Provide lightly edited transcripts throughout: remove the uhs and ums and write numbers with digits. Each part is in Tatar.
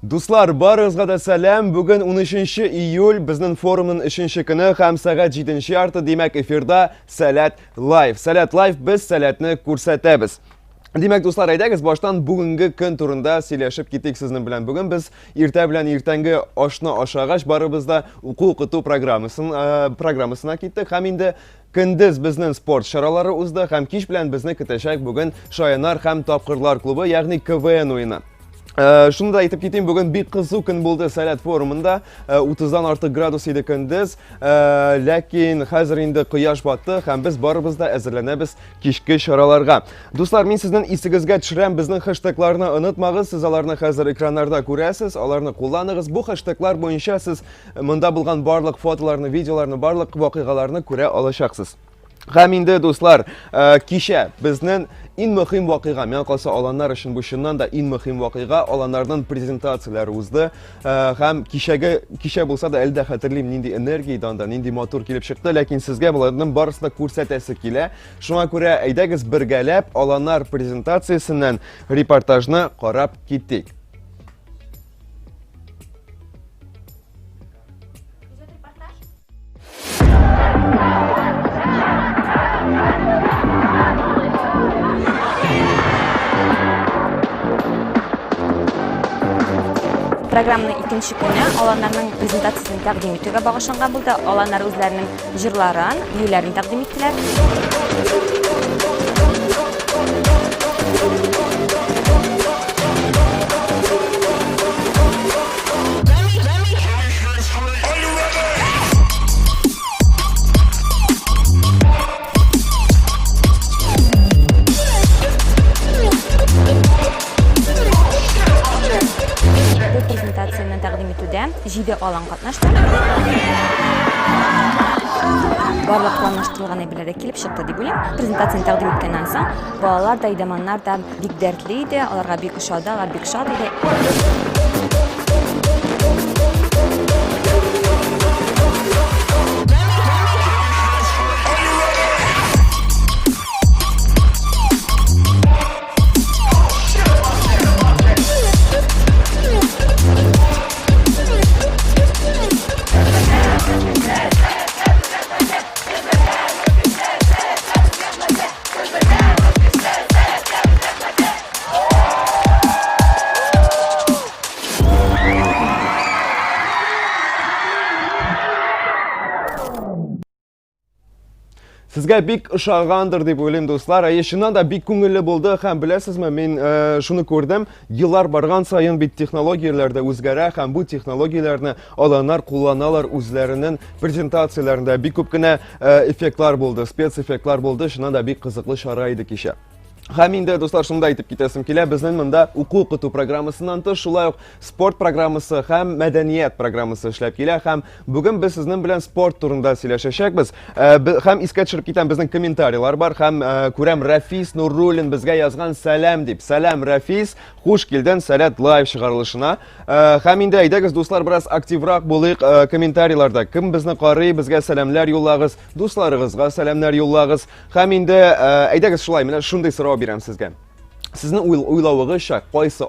Дуслар, барыгызга да сәлам. Бүген 13 июль безнең форумның 3нче көне һәм сәгать 7 ярты, димәк, эфирда Сәләт Лайв. Сәләт Лайв, без сәләтне күрсәтәбез. Димәк, дуслар, әйдәгез баштан бүгенге көн турында сөйләшеп китик сезнең белән. Бүген без иртә белән иртәнге ашны ашагач барыбыз да уку-укыту программасына киттек. Һәм инде көндез безнең спорт чаралары узды һәм кич белән безне көтәчәк бүген Шаяннар һәм Тапкырлар клубы, ягъни КВН уены. Шуны да әйтеп китим, бүген бик кызу көн булды Сәләт форумында. 30-дан артык градус иде көндез, ләкин хәзер инде кояш батты һәм без барыбыз да әзерләнәбез кичке чараларга. Дуслар, мин сезнең исегезгә төшерәм, безнең хэштегларны онытмагыз, сез аларны хәзер экраннарда күрәсез, аларны кулланыгыз. Бу хэштеглар буенча сез монда булган барлык фотоларны, видеоларны, барлык вакыйгаларны күрә алачаксыз. Һәм инде, дуслар, кичә безнең иң мөһим вакыйга, мен калса аланнар өчен бу чыннан да иң мөһим вакыйга, аланнарның презентацияләре узды. Һәм кичә булса да әлдә хәтерлим, нинди энергиядан да, нинди матур килеп чыкты, ләкин сезгә буларның барысын да күрсәтәсе килә. Шуңа күрә әйдәгез бергәләп аланнар презентациясеннән репортажны карап китик. Программның икенче көне аланнарның презентациясын тәкъдим итүгә багышланган булды. Аланнар үзләренең җырларын, биюләрен тәкъдим иттеләр. Презентацияны тәкъдим итүдә 7 алан катнашты. Барлык планлаштырылган әйберләр килеп чыкты дип уйлыйм. Презентацияны тәкъдим иткәннән соң, балалар да, идаманнар да бик дәртле иде, аларга бик ошады, алар бик шат иде. Сезгә бик ошагандыр дип уйлыйм, дуслар. Чыннан да бик күңелле булды һәм беләсезме, мин шуны күрдем. Еллар барган саен бит технологияләр дә үзгәрә һәм бу технологияләрне аланнар кулланалар үзләренең презентацияләрендә. Бик күп кенә эффектлар булды, спецэффектлар булды. Шуннан да бик кызыклы чара иде кичә. Һәм инде, дуслар, шунда әйтеп китәсем килә, безнең монда уку-укыту программасыннан тыш, шулай ук спорт программасы һәм мәдәният программасы эшләп килә. Һәм бүген без сезнең белән спорт турында сөйләшәчәкбез. Һәм искә төшереп китәм, безнең комментарийлар бар. Һәм күрәм, Рафис Нуруллин безгә язган сәлам дип. Сәлам, Рафис, хуш килдең Сәләт Лайв чыгарылышына. Һәм инде, әйдәгез, дуслар, бераз активрак булыйк комментарийларда. Кем безне карый, безгә сәламләр юллагыз, дусларыгызга сәламнәр юллагыз. Һәм инде, әйдәгез, шулай, менә шундый сорау бирәм сезгә. Сезнең уйлавыгызча, кайсы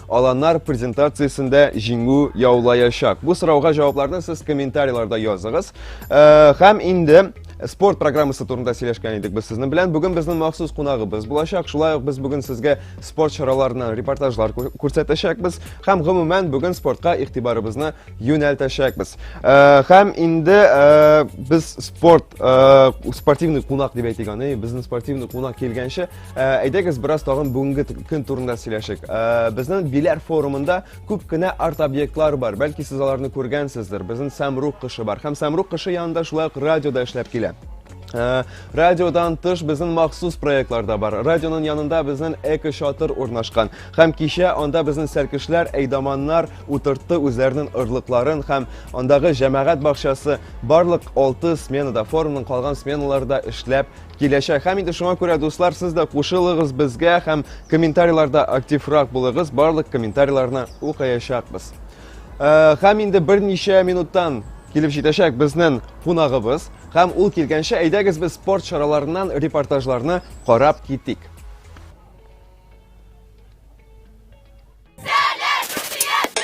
аланнар презентациясендә җиңү яулаячак? Бу сорауга җавапларны сез комментарийларда языгыз. Һәм инде спорт программасы турында сөйләшкән идек без сезнең белән. Бүген безнең махсус кунагыбыз булачак. Шулай ук без бүген сезгә спорт чараларыннан репортажлар күрсәтәчәкбез. Һәм гомумән бүген спортка игътибарыбызны юнәлтәчәкбез. Һәм инде без спортивный кунак дип әйтгән, безнең спортивный кунак килгәнче, әйдәгез бераз тагын бүгенге көн турында сөйләшик. Безнең Биләр форумында күп кенә арт-объектлар бар. Бәлки сез аларны күргәнсездер. Безнең Сәмруг кышы бар. Һәм Сәмруг кышы янында шулай ук радиода эшләп килә. Радиодан тыш безнең махсус проектлар да бар. Радионың янында безнең эко-шатыр урнашкан. Һәм кичә анда безнең сәркешләр, әйдаманнар утыртты үзләренең ырлыкларын һәм андагы җәмәгать бакчасы барлык 6 сменада, форумның калган сменаларда эшләп киләчәк. Һәм инде шуңа күрә, дуслар, сез дә кушылыгыз безгә һәм комментарийларда активрак булыгыз. Барлык комментарийларны укыячакбыз. Һәм инде берничә минуттан килеп җитәчәк безнең кунагыбыз. Һәм ул килгәнче, әйдәгез без спорт чараларыннан репортажларны карап китик. Сәләт, Русия!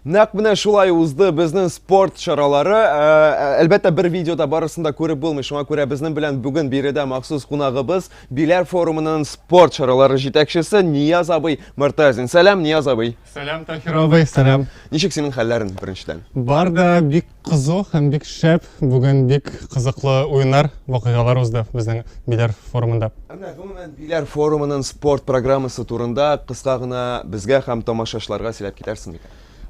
Нәкъ менә шулай узды безнең спорт чаралары. Әлбәттә бер видеода барысында күреп булмый. Шуңа күрә безнең белән бүген биредә махсус кунагыбыз Биләр форумының спорт чаралары җитәкчесе Нияз абый Мортазин. Сәлам, Нияз абый. Сәлам, Тахир абый, сәлам. Ничек синең хәлләрең беренчедән? Бар да бик кызу һәм бик шәп. Бүген бик кызыклы уеннар, вакыйгалар узды безнең Биләр форумында. Менә гомумән Биләр форумының спорт программасы турында кыска гына безгә һәм тамашачыларга сөйләп китәрсең бит.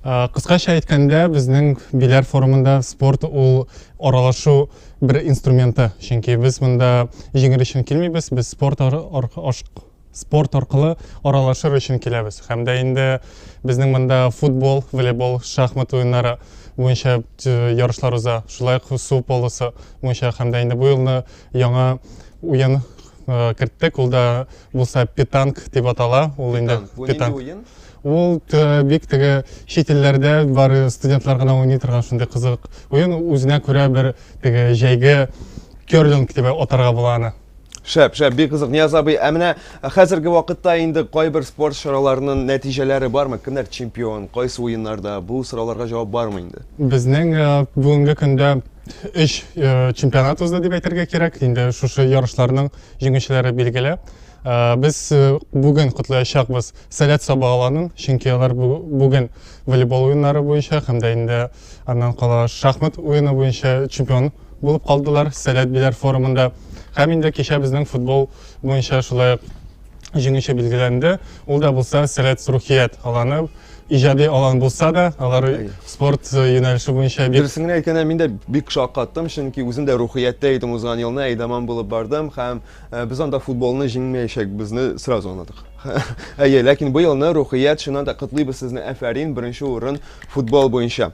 Кыскача әйткәндә, безнең Биләр форумында спорт ул аралашу бер инструменты. Чөнки без монда җиңер өчен килмибез, без спорт аркылы аралашыр өчен киләбез. Һәм дә инде безнең монда футбол, волейбол, шахмат уеннары буенча ярышлар уза. Шулай ук су полосы буенча һәм дә инде бу елны яңа уен керттек. Ул да булса питанк дип атала. Ул инде питанк. Ул бик теге чит илләрдә бар студентлар гына уйный торган шундый кызык уен, үзенә күрә бер теге җәйге керлинг дип атарга була аны. Шәп, бик кызык. Нияз абый, менә хәзерге вакытта инде кайбер спорт чараларының нәтиҗәләре бармы? Кемнәр чемпион, кайсы уеннарда? Бу сорауларга җавап бармы инде? Безнең бүгенге көндә 3 чемпионат узды дип әйтергә кирәк. Инде шушы ярышларның җиңүчеләре билгеле. Biz bugün kutlayacağız Sələt Sabağalanın, çünki алар bugün voleybol oyunları boyunca hem de indi andan qala şahmat oyunu boyunca çempion bulup qaldılar Sələt Bilər forumunda. Hem indi keçə bizning futbol boyunca şulay җиңүче билгеләнде. Ул да булса Sələt Ruhiyyət alanı ижади алан булса да, алар спорт юнәлеше буенча бик. Дөресен әйткәндә, мин дә бик шаккаттым, чөнки үзем дә рухияттә идем узган елны, Әйдаман булып бардым һәм без анда футболны җиңмәячәкбезне сразу аңладык. Ләкин бу елны рухият шуннан да котлыйбыз сезне, әфәрин, беренче урын футбол буенча.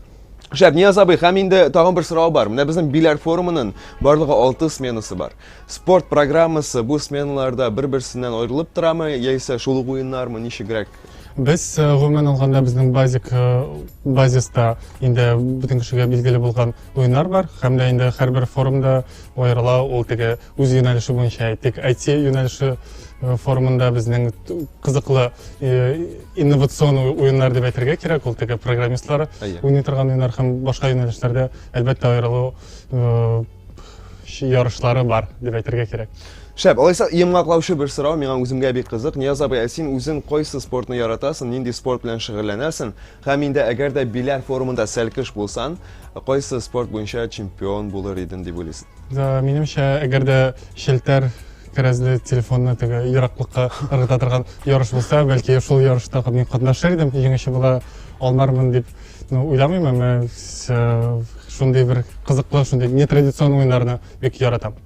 Шәп, Нияз абый, һәм инде тагын бер сорау бар. Менә безнең Биләр форумының барлыгы 6 сменасы бар. Спорт программасы бу сменаларда бер-берсеннән аерылып торамы, яисә шул ук уеннармы, ничегрәк? Без гомумән алганда безнең базиста инде бөтен кешегә билгеле булган уеннар бар. Һәм дә инде һәрбер форумда аерыла ул теге үз юнәлеше буенча. Тик IT юнәлеше форумында безнең кызыклы инновацион уеннар дип әйтергә кирәк. Ул теге программистлар уйный торган уеннар һәм башка юнәлешләрдә әлбәттә аерылу ярышлары бар дип әйтергә кирәк. Шәп, алайса йомгаклаучы бер сорау миңа үземгә бик кызык. Нияз абый, син үзең кайсы спортны яратасың, нинди спорт белән шөгыльләнәсең? Һәм инде әгәр дә Биләр форумында сәлкеш булсаң, кайсы спорт буенча чемпион булыр идең дип уйлыйсың? Минемчә, әгәр дә челтәр кәрәзле телефонны теге ераклыкка ыргыта торган ярыш булса, бәлки шул ярышта мин катнашыр идем, җиңүче була алмармын дип уйламыйм. Шундый бер кызыклы, шундый нетрадицион уеннарны бик яратам.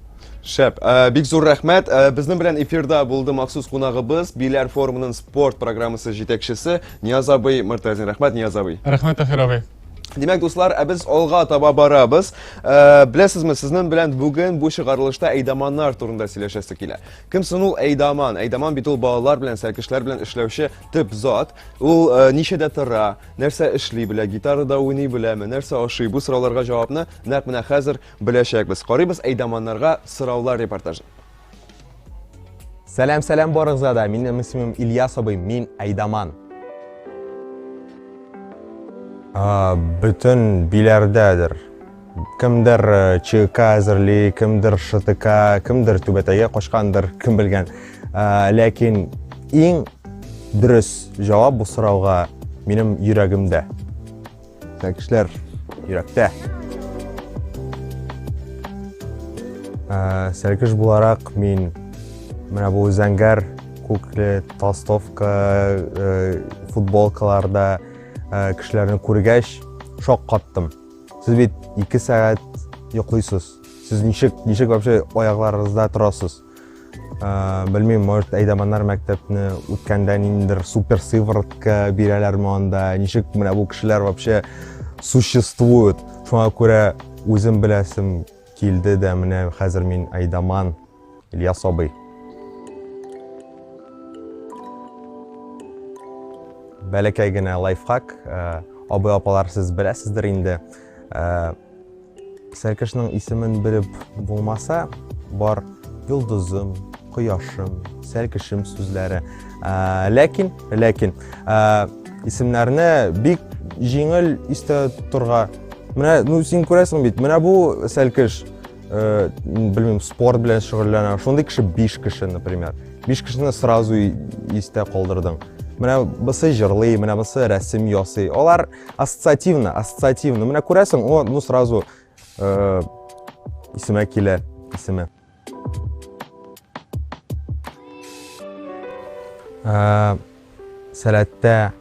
Шәп, бик зур рәхмәт. Безнең белән эфирда булды махсус кунагыбыз Биләр форумының спорт программасы җитәкчесе Нияз абый Мортазин. Рәхмәт, Нияз абый. Рәхмәт, Тахир абый. Димәк, дуслар, без алга таба барабыз. Беләсезме, сезнең белән бүген бу чыгарылышта Әйдаманнар турында сөйләшәсе килә. Кем соң ул Әйдаман? Әйдаман бит ул балалар белән, сәлкешләр белән эшләүче төп зат. Ул ничәдә тора, нәрсә эшли белә, гитарада уйный беләме, нәрсә ашый? Бу сорауларга җавапны нәкъ менә хәзер беләчәкбез. Карыйбыз Әйдаманнарга сораулар репортажы. Сәлам барыгызга да. Минем исемем Ильяс абый, мин Әйдаман. Бүтін Биләрдәдер. Кемдер ЧК әзерли, кемдер ШТК, кемдер түбәтәгә кашкандыр, кем белгән. Ләкин иң дөрес җавап бу сорауга минем йөрәгемдә. Кешеләр йөрәктә. Сәлкеш буларак мин менә бу зәңгәр күкле толстовка футболкаларда кешеләрне күргәч шок каттым. Сез бит 2 сәгать йоклыйсыз. Сез ничек вообще аякларыгызда торасыз? Белмим, может Әйдаманнар мәктәпне үткәндән индер супер сыворотка бирәләрме анда? Ничек менә бу кешеләр вообще существуют? Шуңа күрә үзем беләсем килде дә менә хәзер мин Әйдаман Ильяс абый. Бәләкәй генә лайфхак, абый-апалар сез беләсездер инде. Сәлкешнең исемен белеп булмаса, бар йолдызым, кояшым, сәлкешем сүзләре. Ләкин исемнәрне бик жеңіл истә торга. Менә, ну син күрәсең бит, менә бу сәлкеш, белмим, спорт белән шөгыльләнә. Шундый кеше 5 кеше, например. 5 кешене сразу истә калдырдың. Менә бусы җырлый, менә бусы рәсем ясый. Алар ассоциативно. Менә күрәсең, о, ну сразу исемә килә, исеме. Сәләттә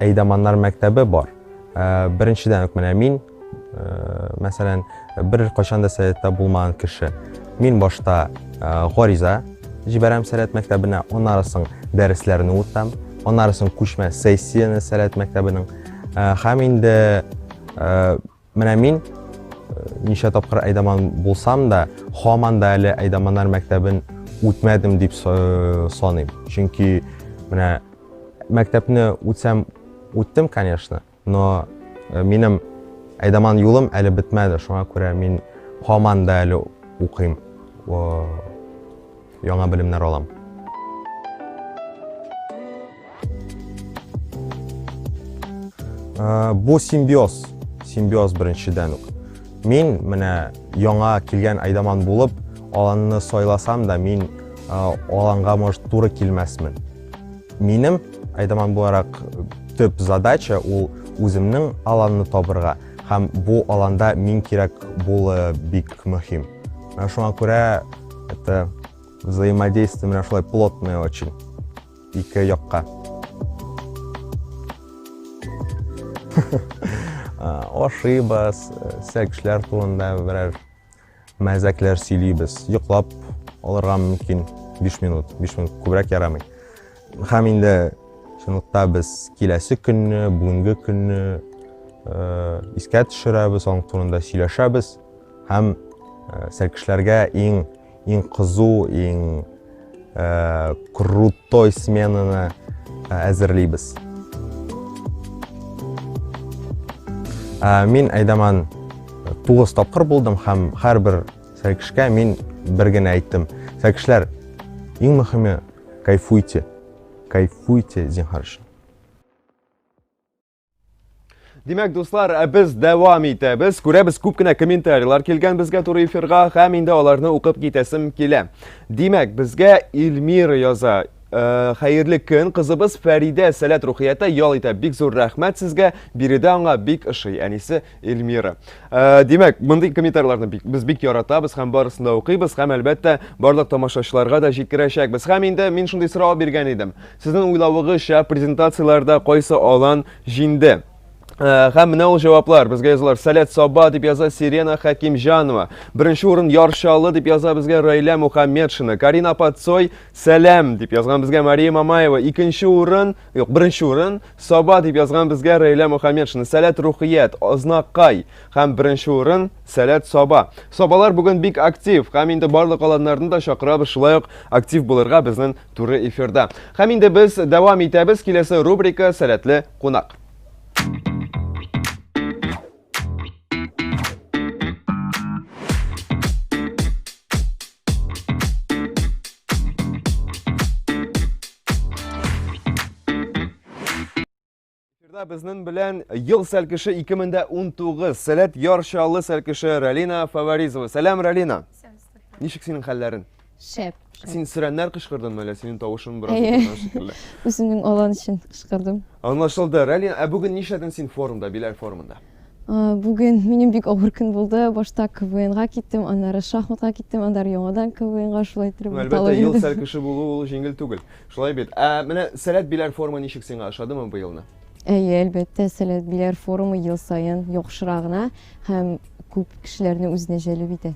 әйдәманнар мәктәбе бар. Беренчедән үк менә мин, мәсәлән, бер кайчан да сәләттә булмаган кеше. Мин башта гариза җибәрәм сәләт мәктәбенә, аннарысын дәресләрне үтәм, аннарысын күчмә сессияны сәләт мәктәбенең. Һәм инде менә мин ничә тапкыр әйдәман булсам да, һаман да әле әйдәманнар мәктәбен үтмәдем дип саныйм. Чөнки менә мәктәпне үттем, конечно, но минем әйдәман юлым әле бетмәде. Шуңа күрә мин һаман да әле укыйм, яңа белемнәр алам. Бу симбиоз беренчедән үк. Мин менә яңа килгән әйдәман булып, аланны сайласам да, мин аланга может туры килмәсмен. Минем әйдәман буларак төп задача ул үземнең аланны табырга, һәм бу аланда мин кирәк булу бик мөһим. Шуңа күрә это взаимодействие менә шулай плотное очень ике якка. Ашыйбыз, сәлкешләр турында берәр мәзәкләр сөйлибез. Йоклап алырга мөмкин 5 минут күбрәк ярамый. Һәм инде шунлыкта без киләсе көнне, бүгенге көнне искә төшерәбез, аның турында сөйләшәбез. Һәм сәлкешләргә иң кызу, иң крутой сменаны әзерлибез. Мин әйдәман 9 тапкыр булдым һәм һәрбер сәлкешкә мин бер генә әйттем. Сәлкешләр, иң мөһиме кайфуйте, зинһар өчен. Димәк, дуслар, без дәвам итәбез. Күрәбез, күп кенә комментарийлар килгән безгә туры эфирга, һәм инде аларны укып китәсем килә. Димәк, безгә Илмира яза. Хәерле көн, кызыбыз Фәридә сәләт рухияте ял итә. Бик зур рәхмәт сезгә, биредә аңа бик ошый, әнисе Илмира. Димәк, мондый комментарийларны без бик яратабыз һәм барысын да укыйбыз, һәм әлбәттә барлык тамашачыларга да җиткерәчәкбез. Һәм инде мин шундый сорау биргән идем. Сезнең уйлавыгызча презентацияларда кайсы алан җиңде? Һәм менә ул җаваплар безгә язалар. Сәләт Саба дип яза Сирена Хакимҗанова. Беренче урын Яршалы дип яза безгә Раилә Мухаммедшина. Карина Патсой сәлам дип язган безгә Мария Мамаева. Беренче урын Саба дип язган безгә Раилә Мухаммедшина. Сәләт Рухият Ознакай. Һәм беренче урын Сәләт Саба. Сабалар бүген бик актив. Һәм инде барлык аланнарны да чакырабыз шулай ук актив булырга безнең туры эфирда. Һәм инде без дәвам итәбез. Киләсе рубрика Сәләтле кунак. Безнең белән ел сәлкеше 2019 сәләт Яршалы сәлкеше Ралина Фаваризова. Сәлам, Ралина. Ничек синең хәлләрен? Шәп. Син сөрәннәр кышкырдыңмы әллә синең тавышың бераз торган шикелле? Үземнең алан өчен кышкырдым. Аңлашылды. Ралина, бүген нишләдең син форумда, биләр форумында? Бүген минем бик авыр көн булды. Башта КВНга киттем, аннары шахматка киттем, аннары яңадан КВНга шулай итеп Әлбәттә, ел сәлкеше булу ул җиңел түгел. Шулай бит. Менә сәләт биләр форумы ничек сиңа ошадымы бу елны? Әлбәттә, сәләт биләр форумы ел саен яхшырагына һәм күп кешеләрне үзенә җәлеп итә.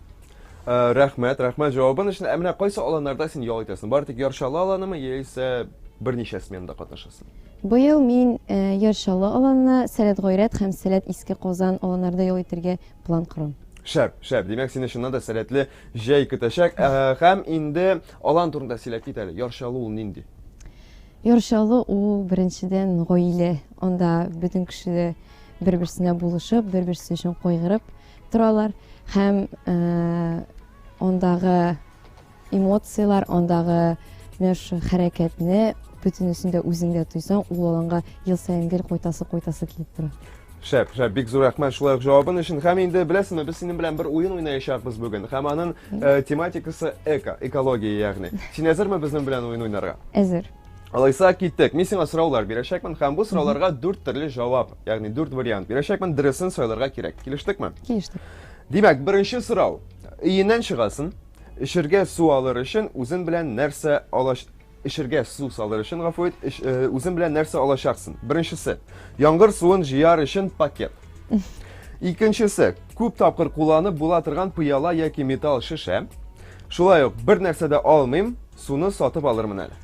Рәхмәт җавабың өчен. Менә кайсы аланнарда син ял итәсең? Бары тик Яршалы аланымы яисә берничә сменада катнашасың? Быел мин Яршалы аланына, Сәләт Гайрәт һәм Сәләт Иске Казан аланнарда ял итәргә план корам. Шәп. Димәк, сине шуннан да сәләтле җәй көтәчәк. Һәм инде алан турында сөйләп кит әле. Яршалы ул нинди? Яршалы ул беренчедән гаилә. Анда бөтен кешеләр бер-берсенә булышып, бер-берсе өчен кайгырып торалар. Һәм андагы эмоциялар, андагы хәрәкәтне бөтенесен дә үзеңдә тойсаң, ул аланга ел сайын гел кайтасы килеп тора. Шәп, бик зур рәхмәт шулай ук җавабың өчен. Һәм инде беләсезме, без синең белән бер уен уйнаячакбыз бүген. Һәм аның тематикасы экология ягъни. Син әзерме безнең белән уен уйнарга? Әзер. Алайса киттек. Мин сиңа сораулар бирәчәкмен һәм бу сорауларга 4 төрле җавап, ягъни 4 вариант бирәчәкмен. Дөресен сайларга кирәк. Килештекме? Килештек. Димәк, беренче сорау. Өеннән чыгасың, эшергә су алыр өчен үзең белән нәрсә эшергә су салыр өчен, гафу ит, үзең белән нәрсә алачаксың? Беренчесе, яңгыр суын җыяр өчен пакет. Икенчесе, күп тапкыр кулланып була торган пыяла яки металл шешә. Шулай ук бер нәрсә дә алмыйм, суны сатып алырмын әле.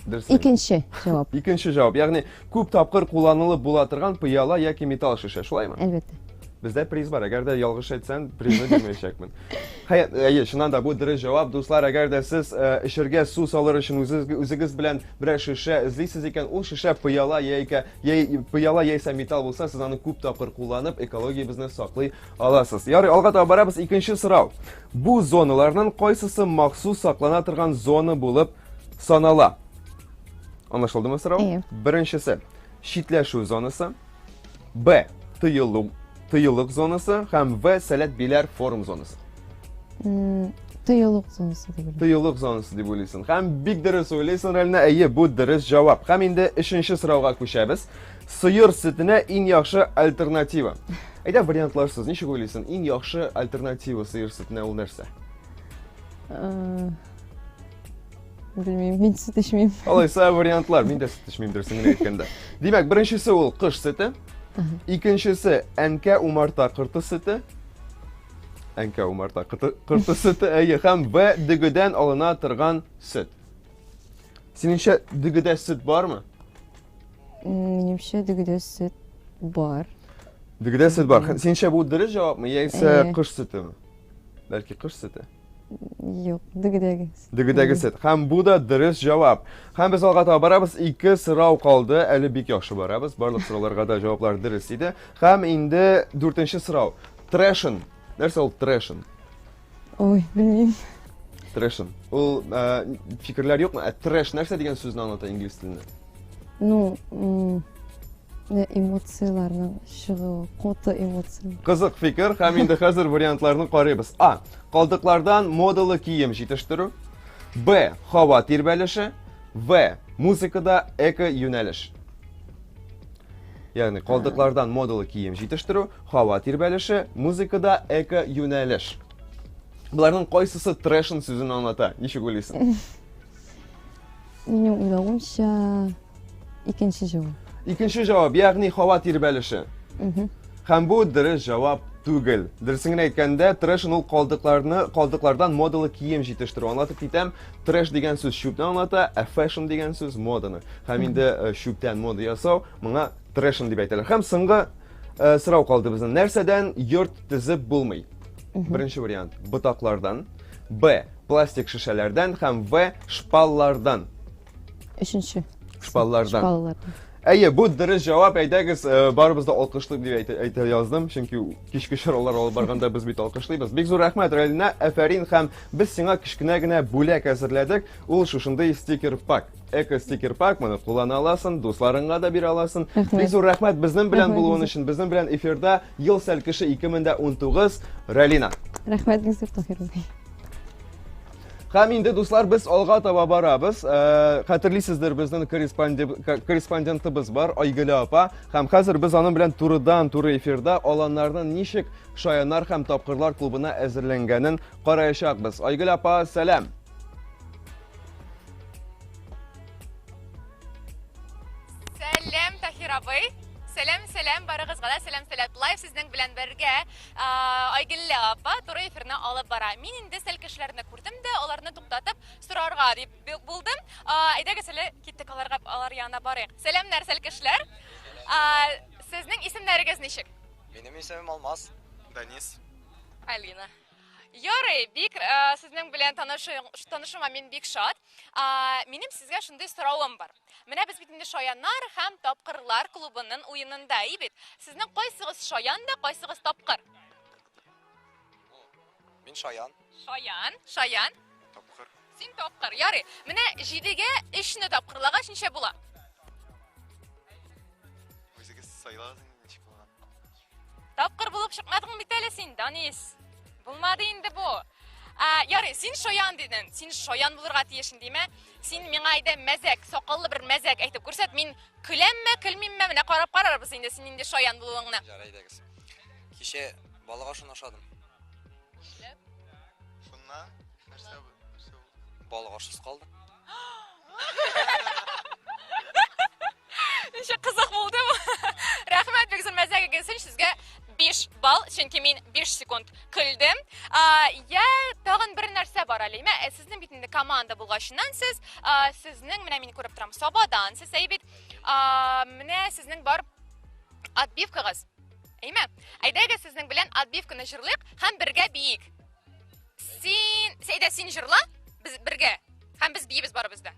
Дөресен. Икенче җавап. Икенче җавап, ягъни күп тапкыр кулланылып була торган пыяла яки металл шешә, шулаймы? Әлбәттә. Бездә приз бар. Әгәр дә ялгыш әйтсәң, призны бирмәячәкмен. Әйе, шуннан да бу дөрес җавап. Дуслар, әгәр дә сез эшергә су салыр өчен үзегез белән берәр шешә эзлисез икән, ул шешә пыяла яисә металл булса, сез аны күп тапкыр кулланып, экологиябызны саклый аласыз. Ярый, алга таба барабыз. Икенче сорау. Бу зоналарның кайсысы махсус саклана торган зона булып санала? Аңлашылдымы сорау? Беренчесе, читләшү зонасы. Б. Тыелык зонасы һәм В. Сәләт биләр форум зонасы. Тыелык зонасы дип уйлыйм. Тыелык зонасы дип уйлыйсың. Һәм бик дөрес уйлыйсың, Рәлинә. Әйе, бу дөрес җавап. Һәм инде өченче сорауга күчәбез. Сыер сөтенә иң яхшы альтернатива. Әйдә вариантларсыз, ничек уйлыйсың? Иң яхшы альтернатива сыер сөтенә ул нәрсә? Белмим, мин сөт эчмим. Алайса вариантлар, мин дә сөт эчмим дөресен генә әйткәндә. Димәк, беренчесе ул кыш сөте. Икенчесе әнкә умарта кырты сөте. Әнкә умарта кырты сөте, әйе, һәм В. Дөгедән алына торган сөт. Синеңчә, дөгедә сөт бармы? Минемчә, дөгедә сөт бар. Дөгедә сөт бар. Синеңчә, бу дөрес җавапмы, яисә кыш сөтеме? Бәлки кыш сөте. Юк, дөгедәге. Дөгедәге сөт. Һәм бу да дөрес җавап. Һәм без алга таба барабыз. 2 сорау калды. Әле бик яхшы барабыз. Барлык сорауларга да җаваплар дөрес иде. Һәм инде 4нче сорау. Трэшен. Нәрсә ул трэшен? Ой, белмим. Трэшен. Ул фикерләр юкмы? Трэш нәрсә дигән сүзне аңлата инглиз телендә? Эмоцияларның чыгуы, коты эмоция. Кызык фикер. Һәм инде хәзер вариантларны карыйбыз. А. Калдыклардан модалы кием җитештерү. Б. Һава тирбәлеше. В. Музыкада эко юнәлеш. Ягъни калдыклардан модалы кием җитештерү, һава тирбәлеше, музыкада эко юнәлеш. Буларның кайсысы трэшен сүзен аңлата? Ничек уйлыйсың? Минем уйлавымча, икенче җавап. Икенче җавап, ягъни һава тирбәлеше. Һәм бу дөрес җавап түгел. Дөресен генә әйткәндә, трэшен ул калдыклардан модалы кием җитештерү. Аңлатып китәм, трэш дигән сүз чүпне аңлата, фэшн дигән сүз моданы. Һәм инде чүптән мода ясау, моңа трэшен дип әйтәләр. Һәм соңгы сорау калды безнең. Нәрсәдән йорт төзеп булмый? Беренче вариант ботаклардан, Б. Пластик шешәләрдән һәм В. Шпаллардан. Өченче. Шпаллардан. Шпаллардан. Әйе, бу дөрес җавап. Әйдәгез, барыбызда алкышлык дип әйтә яздым, чөнки кичке чыраулар алып барганда без бит алкышлыйбыз. Бик зур рәхмәт, Рәлинә, афәрин, һәм без сиңа кичкенә генә бүләк әзерләдек. Ул шушындый стикер пак. Эко стикер пак, моны куллана аласың, дусларыңа да бирә аласың. Бик зур рәхмәт безнең белән булуың өчен. Безнең белән эфирда ел сәлкеше 2019 Рәлинә. Рәхмәт Гөлсем Таһировна. Һәм инде дуслар, без алга таба барабыз. Хәтерлисездер, безнең корреспондентыбыз бар, Айгөл апа. Һәм хәзер без аның белән турыдан-туры эфирда аланнарның ничек шаяннар һәм тапкырлар клубына әзерләнгәнен караячакбыз. Айгөл апа, сәлам. Сәлам, Таһир абый. Сәлам барыгызга да сәлам лайв сезнең белән бергә Айгөл апа туры эфирне алып бара. Мин инде сәл кешеләрне күрдем дә, аларны туктатып сорарга дип булдым. Әйдәгез әле киттек алар янына барыйк. Сәламнар сәл кешеләр. Сезнең исемнәрегез ничек? Минем исемем Алмаз. Данис. Алина. Ярый, бик сезнең белән танышуыма мин бик шат. Минем сезгә шундый соравым бар. Менә без бит инде шаяннар һәм тапкырлар клубының уенында, бит. Сезнең кайсыгыз шаян да, кайсыгыз тапкыр? Мин шаян. Шаян. Тапкыр. Син тапкыр. Ярый. Менә 7-гә 3-не тапкырлагач ничә була? Өзегіз сайлагыз ничек булган? Тапкыр булып чыкмадың бит әле син, Данис. Булмады инде бу. Ярый, син шаян дидең. Син шаян булырга тиешин диме? Син миңа айда мәзәк, сакаллы бер мәзәк әйтеп күрсәт. Мин көләмме, көлмимме? Менә карап карарбыз инде син инде шаян булуыңны. Жарайдагыз. Кичә балыга шуны ашадым. Шуннан нәрсә бу? Балык ашсыз калды. Ничек кызык булды бу. Рәхмәт бик зур мәзәк икәнсең, сезгә 5 балл, чөнки мин 5 секунд көлдем. Я тагын бер нәрсә бар әлеме? Сезнең бит инде команда булгачыннан сез, сезнең менә мин күреп торам, Сабадан сез әйбит, менә сезнең бар отбивкагыз. Әйме? Әйдәгез сезнең белән отбивканы җырлыйк һәм бергә биек. Син җырла, без бергә. Һәм без биебез барыбызда.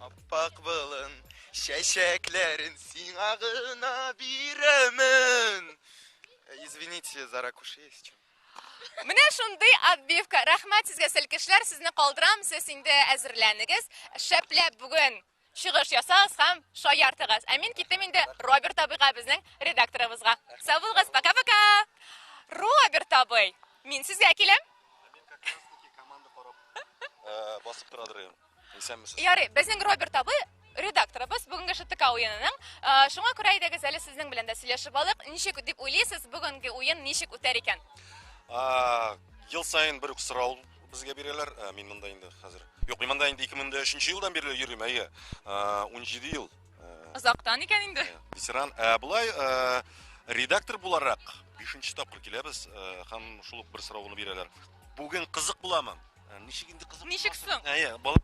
Аппак булын, чәчәкләрен сиңа гына бирәмен. Извините за ракушесть. Менә шундый отбивка. Рәхмәт сезгә, селкешләр, сезне калдырам. Сез инде әзерләнегез. Шәпләп бүген чыгыш ясагыз һәм шаяртыгыз. Мин киттем инде Роберт абыйга, безнең редакторыбызга. Сау булыгыз, пока-пока. Роберт абый, мин сезгә киләм. Басып торадыр. Исәнмесез? Ярый, безнең Роберт абый редакторыбыз бүгенге ШТК уенының. Шуңа күрә әйдәгез әле сезнең белән дә сөйләшеп алык. Ничек дип уйлыйсыз, бүгенге уен ничек үтәр икән? Ел сайын бер сорау безгә бирәләр. Мин монда инде хәзер. Юк, мин монда инде 2003 елдан бирле йөрим, 17 ел. Озактан икән инде. Ветеран. Булай редактор буларак 5нче тапкыр киләбез һәм шул ук бер сорауны бирәләр. Бүген кызык буламы? Ничек инде кызык? Ничек соң? Бала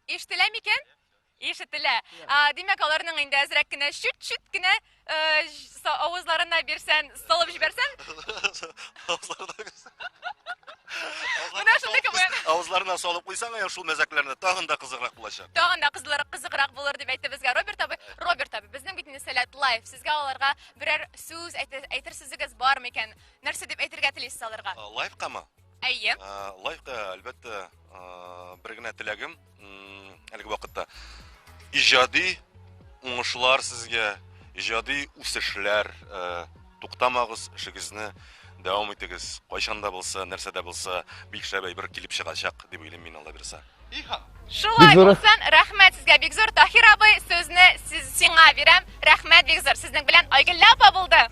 Ишетелә микән? Ишетелә. Димәк, аларның инде әзрәк кенә чүт-чүт кенә авызларына бирсән, салып җибәрсән. Менә шундый кебек. Авызларына салып куйсаң, шул мәзәкләрне тагын да кызыграк булачак. Тагын да кызыграк булыр дип әйтте безгә Роберт абый. Роберт абый, безнең бит инде Сәләт лайв. Сезгә аларга берәр сүз әйтер сүзегез бармы икән? Нәрсә дип әйтергә телисез аларга? Лайвкамы? Әйе. Лайфта әлбәттә бер генә теләгем әлеге вакытта иҗади уңышлар сезгә, иҗади үсешләр, туктамагыз, эшегезне дәвам итегез. Кайчанда булса, нәрсәдә булса, бик шәп әйбер килеп чыгачак дип уйлыйм мин, Алла бирсә. Шулай булсын, рәхмәт сезгә бик зур. Тахир абый, сүзне сиңа бирәм. Рәхмәт бик зур. Сезнең белән Айгөл апа булды.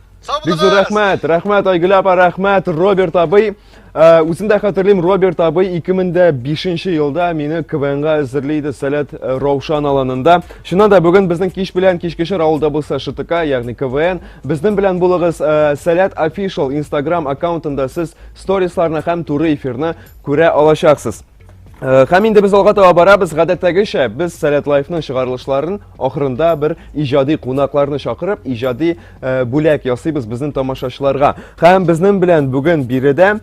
Бик зур рәхмәт. Рәхмәт Айгөл апа, рәхмәт Роберт абый. Үзендә хәтерлим, Роберт абый 2005 елда мине КВНга әзерләйде Сәләт Раушан аланында. Шуннан да бүген безнең кич белән кичкешер авылда булса ШТК, ягъни КВН. Безнең белән булыгыз Сәләт Official Instagram аккаунтында сез сторисларны һәм туры эфирны күрә алачаксыз. Һәм инде без алга таба барабыз. Гадәттәгечә, без Сәләт лайфның чыгарылышларын ахырында бер иҗади кунакларны чакырып, иҗади бүләк ясыйбыз безнең тамашачыларга. Һәм безнең белән бүген биредә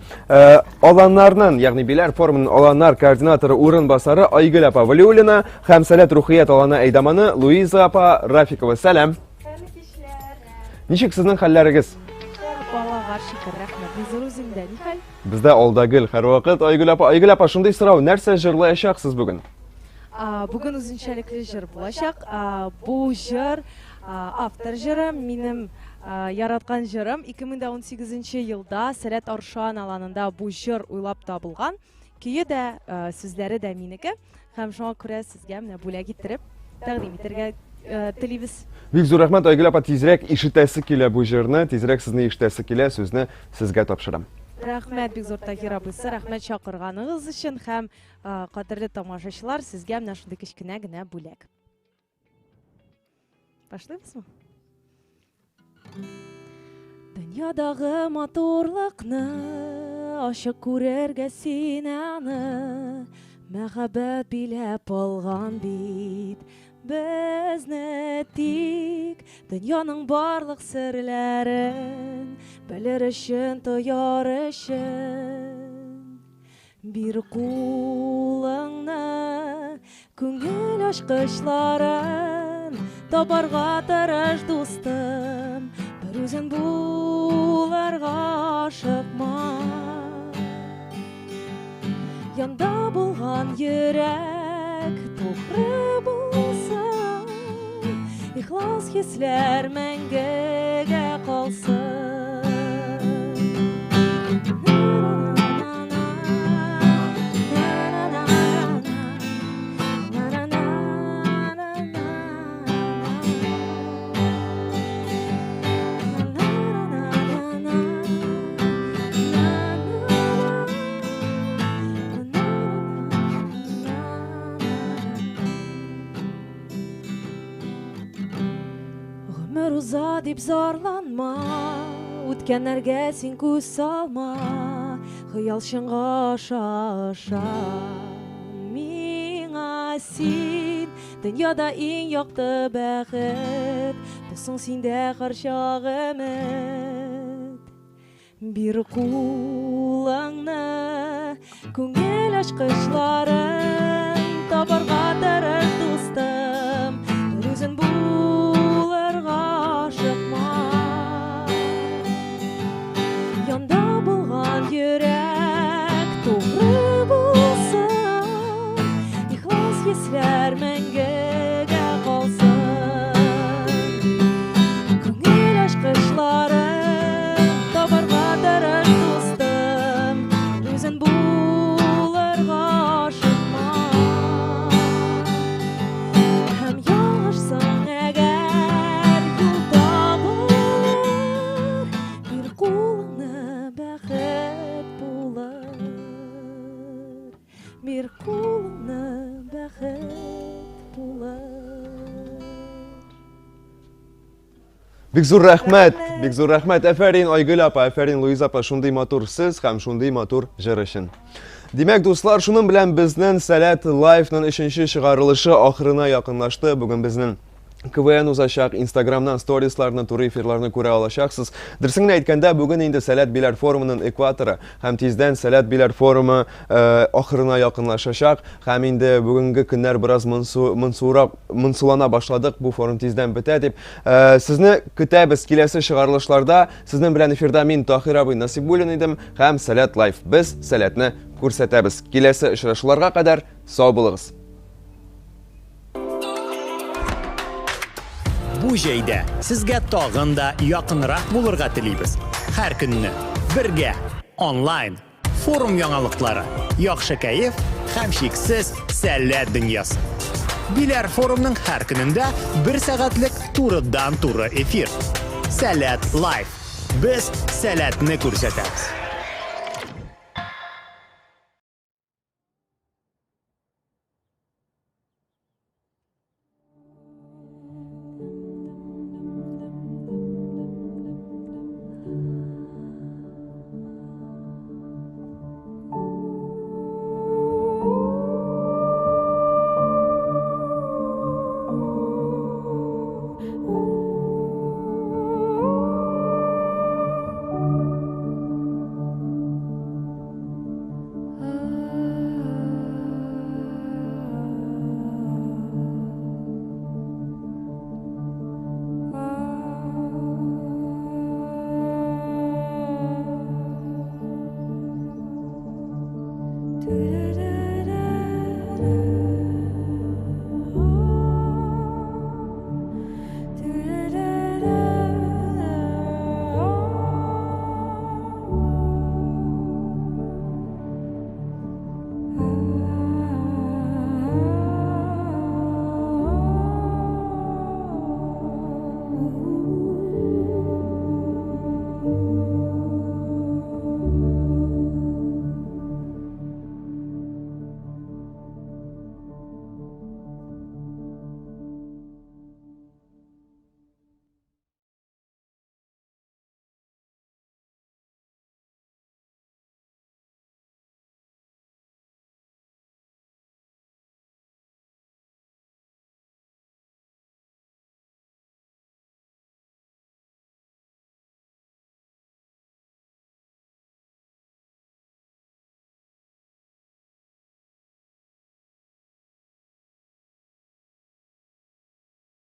аланнарның, ягъни биләр форумының аланнар координаторы урынбасары Айгөл апа Валиуллина һәм Сәләт рухият аланы әйдәманы Луиза апа Рафикова. Сәлам. Ничек сезнең хәлләрегез? Балага шикер, рәхмәт. Безнең үзендә ни хәл? Бездә алда гел һәрвакыт Айгөл апа, шундый сорау, нәрсә җырлаячаксыз бүген? Бүген үзенчәлекле җыр булачак. Бу җыр автор җыры, минем яраткан җырым. 2018 елда Сәләт Аршан аланында бу җыр уйлап табылган. Көе дә, сүзләре дә минеке. Һәм шуңа күрә сезгә менә бүләк иттереп тәкъдим итәргә телибез. Бик зур рәхмәт Айгөл апа, тизрәк ишетәсе килә бу җырны, тизрәк сезне ишетәсе килә, сүзне сезгә тапшырам. Рәхмәт бик зур Тахир абый, рәхмәт чакырганыгыз өчен һәм кадерле тамашачылар, сезгә менә шундый кечкенә генә бүләк. Башлыйбызмы? Дөньядагы матурлыкны ачык күрергә син аны, мәхәббәт биләп алган бит безне тик, дөньяның барлык серләрен белер өчен, тояр өчен. bir kulağına Күңел ашкычларын табарга тырыш дустым, bir үзен буларга ашыкма. Янда булган йөрәк тугры булса, ихлас хисләр мәңгегә калсын. Гомер уза дип зарланма, үткәннәргә син күз салма, хыялчыңга аша. Миңа син дөньяда иң якты бәхет, булсын синдә һәрчак өмет. Bir kulağına күңел ашкычларын табарга тырыш дустым, bir үзен буларга ашыкма. Янда булган йөрәк тугры булса, ихлас хисләр мәңгегә калсын. Күңел ашкычларын табарга тырыш дустым, үзен буларга ашыкма. Һәм яңышсың әгәр юлда булыр, bir kulağına бәхет булыр, bir kulağına бәхет булыр. Бик зур рәхмәт, бик зур рәхмәт. Әфәрин Айгөл апа, әфәрин Луиза апа, шундый матур сез һәм шундый матур җыр өчен. Димәк, дуслар, шуның белән безнең Сәләт Лайфның 3нче чыгарылышы ахырына якынлашты. Бүген безнең КВН узачак, Инстаграмнан сторисларны, туры эфирларны күрә алачаксыз. Дөресен әйткәндә, бүген инде Сәләт Биләр форумының экваторы һәм тиздән Сәләт Биләр форумы ахырына якынлашачак. Һәм инде бүгенге көннәр бераз монсулана башладык. Бу форум тиздән бетә дип. Сезне көтәбез киләсе чыгарылышларда. Сезнең белән эфирда мин Таһир абый Насибуллин идем һәм Сәләт Лайф. Без Сәләтне күрсәтәбез. Киләсе очрашуларга кадәр сау булыгыз. Бу җәйдә сезгә тагын да якынрак булырга телибез. Һәр көнне бергә онлайн форум яңалыклары, яхшы кәеф һәм шиксез сәләт дөньясы. Биләр форумның һәр көнендә 1 сәгатьлек турыдан-туры эфир. Сәләт Лайф. Без сәләтне күрсәтәбез.